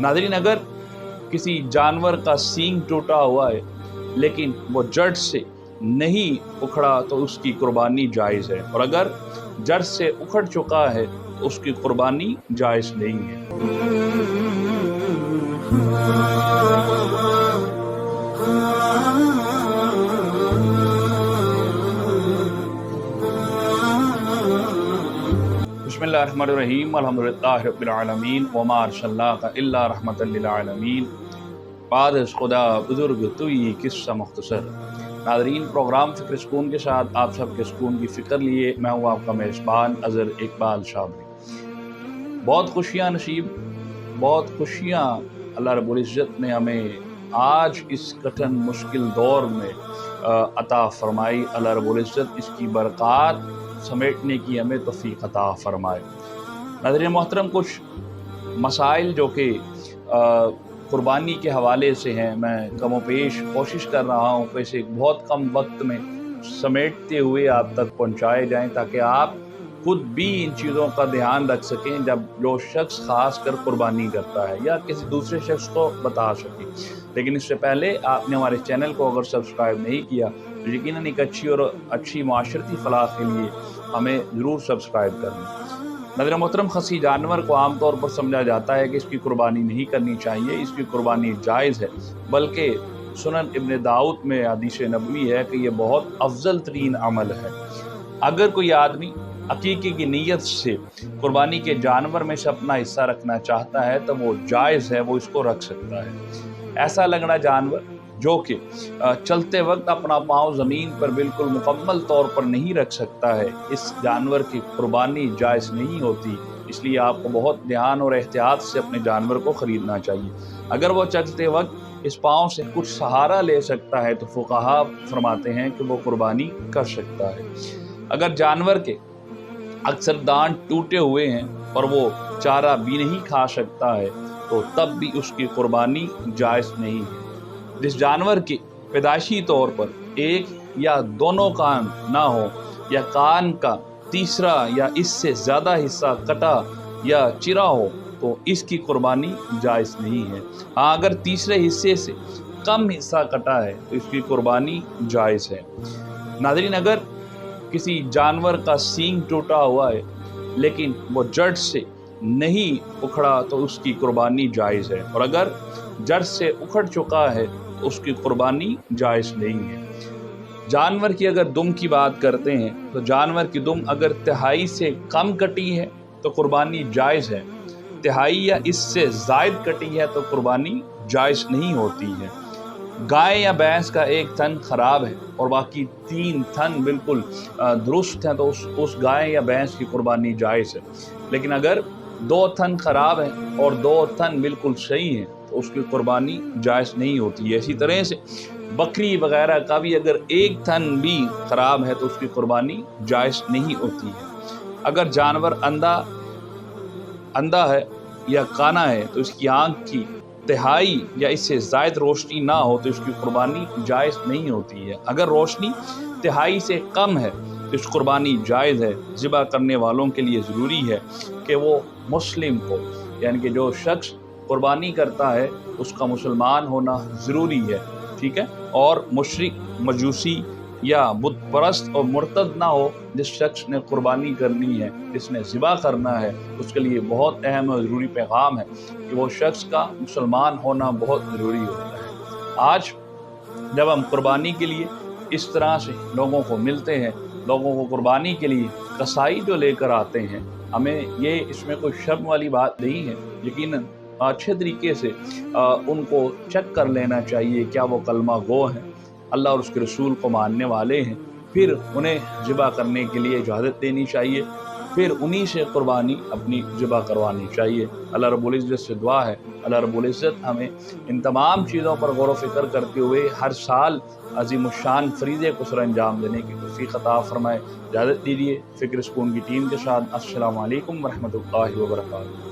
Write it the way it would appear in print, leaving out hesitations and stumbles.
नाज़रीन, अगर किसी जानवर का सींग टूटा हुआ है लेकिन वो जड़ से नहीं उखड़ा तो उसकी कुर्बानी जायज़ है, और अगर जड़ से उखड़ चुका है तो उसकी कुर्बानी जायज़ नहीं है। बिस्मिल्लाहिर्रहमानिर्रहीम, अल्हम्दुलिल्लाहि रब्बिल आलमीन, वमा अर्सलनाका इल्ला रहमतल लिल आलमीन। बाद खुदा बुजुर्ग तुई किस्सा मुख्तसर। नाज़रीन, प्रोग्राम फ़िक्र सुकून के साथ आप सबके सुकून की फ़िक्र लिए मैं हूँ आपका मेज़बान अज़हर इकबाल शाबली। बहुत खुशियाँ नसीब, बहुत खुशियाँ अल्लाह रब्बुल इज़्ज़त ने हमें आज इस कठिन मुश्किल दौर में अता फ़रमाई। अल्लाह रब्बुल इज़्ज़त इसकी बरक़ात समेटने की हमें तौफ़ीक़ अता फ़रमाए। नाज़रीन मोहतरम, कुछ मसाइल जो कि कुर्बानी के हवाले से हैं, मैं कमो पेश कोशिश कर रहा हूँ कि इसे बहुत कम वक्त में समेटते हुए आप तक पहुँचाए जाएँ, ताकि आप खुद भी इन चीज़ों का ध्यान रख सकें जब जो शख्स ख़ास कर कुर्बानी करता है, या किसी दूसरे शख्स को बता सकें। लेकिन इससे पहले आपने हमारे चैनल को अगर सब्सक्राइब नहीं किया तो यकीनन एक अच्छी माशरती फलाह के लिए हमें ज़रूर सब्सक्राइब करना। नाज़रीन मोहतरम, खसी जानवर को आम तौर पर समझा जाता है कि इसकी कुर्बानी नहीं करनी चाहिए, इसकी कुर्बानी जायज़ है, बल्कि सुनन इब्न दाऊद में हदीस नबवी है कि ये बहुत अफजल तरीन अमल है। अगर कोई आदमी अकीक़े की नीयत से कुर्बानी के जानवर में से अपना हिस्सा रखना चाहता है तो वो जायज़ है, वो इसको रख सकता है। ऐसा लगना जानवर जो कि चलते वक्त अपना पाँव ज़मीन पर बिल्कुल मुकम्मल तौर पर नहीं रख सकता है, इस जानवर की कुर्बानी जायज़ नहीं होती। इसलिए आपको बहुत ध्यान और एहतियात से अपने जानवर को ख़रीदना चाहिए। अगर वो चलते वक्त इस पाँव से कुछ सहारा ले सकता है तो फुक़हा फरमाते हैं कि वो कुर्बानी कर सकता है। अगर जानवर के अक्सर दांत टूटे हुए हैं और वो चारा भी नहीं खा सकता है तो तब भी उसकी कुर्बानी जायज़ नहीं है। जिस जानवर की पैदाइशी तौर पर एक या दोनों कान ना हो, या कान का तीसरा या इससे ज़्यादा हिस्सा कटा या चिरा हो, तो इसकी कुर्बानी जायज़ नहीं है। हाँ, अगर तीसरे हिस्से से कम हिस्सा कटा है तो इसकी कुर्बानी जायज़ है। नाज़रीन, अगर किसी जानवर का सींग टूटा हुआ है लेकिन वो जड़ से नहीं उखड़ा तो उसकी कुर्बानी जायज़ है, और अगर जड़ से उखड़ चुका है तो उसकी कुर्बानी जायज़ नहीं है। जानवर की अगर दुम की बात करते हैं तो जानवर की दुम अगर तिहाई से कम कटी है तो कुर्बानी जायज़ है, तिहाई या इससे ज़ायद कटी है तो कुर्बानी जायज़ नहीं होती है। गाय या भैंस का एक थन ख़राब है और बाकी 3 थन बिल्कुल दुरुस्त हैं तो उस गाय या भैंस की कुर्बानी जायज़ है। लेकिन अगर 2 थन ख़राब हैं और 2 थन बिल्कुल सही हैं तो उसकी कुर्बानी जायज़ नहीं होती है। इसी तरह से बकरी वगैरह का भी अगर एक थन भी ख़राब है तो उसकी कुर्बानी जायज़ नहीं होती है। अगर जानवर अंधा है या काना है तो इसकी आँख की तिहाई या इससे ज़ायद रोशनी ना हो तो इसकी कुर्बानी जायज़ नहीं होती है। अगर रोशनी तिहाई से कम है तो इस कुर्बानी जायज़ है। ज़िबा करने वालों के लिए ज़रूरी है कि वो मुस्लिम हो, यानी कि जो शख्स कुर्बानी करता है उसका मुसलमान होना ज़रूरी है, ठीक है, और मुशरिक, मजूसी या बुत परस्त और मुर्तद ना हो। जिस शख्स ने कुर्बानी करनी है, जिसने ज़िबा करना है, उसके लिए बहुत अहम और ज़रूरी पैगाम है कि वो शख्स का मुसलमान होना बहुत ज़रूरी होता है। आज जब हम कुर्बानी के लिए इस तरह से लोगों को मिलते हैं, लोगों को कुर्बानी के लिए कसाई जो लेकर आते हैं, हमें ये इसमें कोई शर्म वाली बात नहीं है। यकीनन अच्छे तरीके से उनको चेक कर लेना चाहिए क्या वो कलमा गो हैं, अल्लाह और उसके रसूल को मानने वाले हैं, फिर उन्हें ज़िबा करने के लिए इजाज़त देनी चाहिए, फिर उन्हीं से कुर्बानी अपनी ज़िबा करवानी चाहिए। अल्लाह रब्बुल इज़्ज़त से दुआ है, अल्लाह रब्बुल इज़्ज़त हमें इन तमाम चीज़ों पर गौर व फ़िक्र करते हुए हर साल अज़ीमुश्शान फ़रीज़े को सरअंजाम देने की तौफ़ीक़ अता फ़रमाए। इजाज़त दीजिए फ़िक्र सुकून की टीम के साथ। अस्सलामु अलैकुम व रहमतुल्लाहि व बरकातुहू।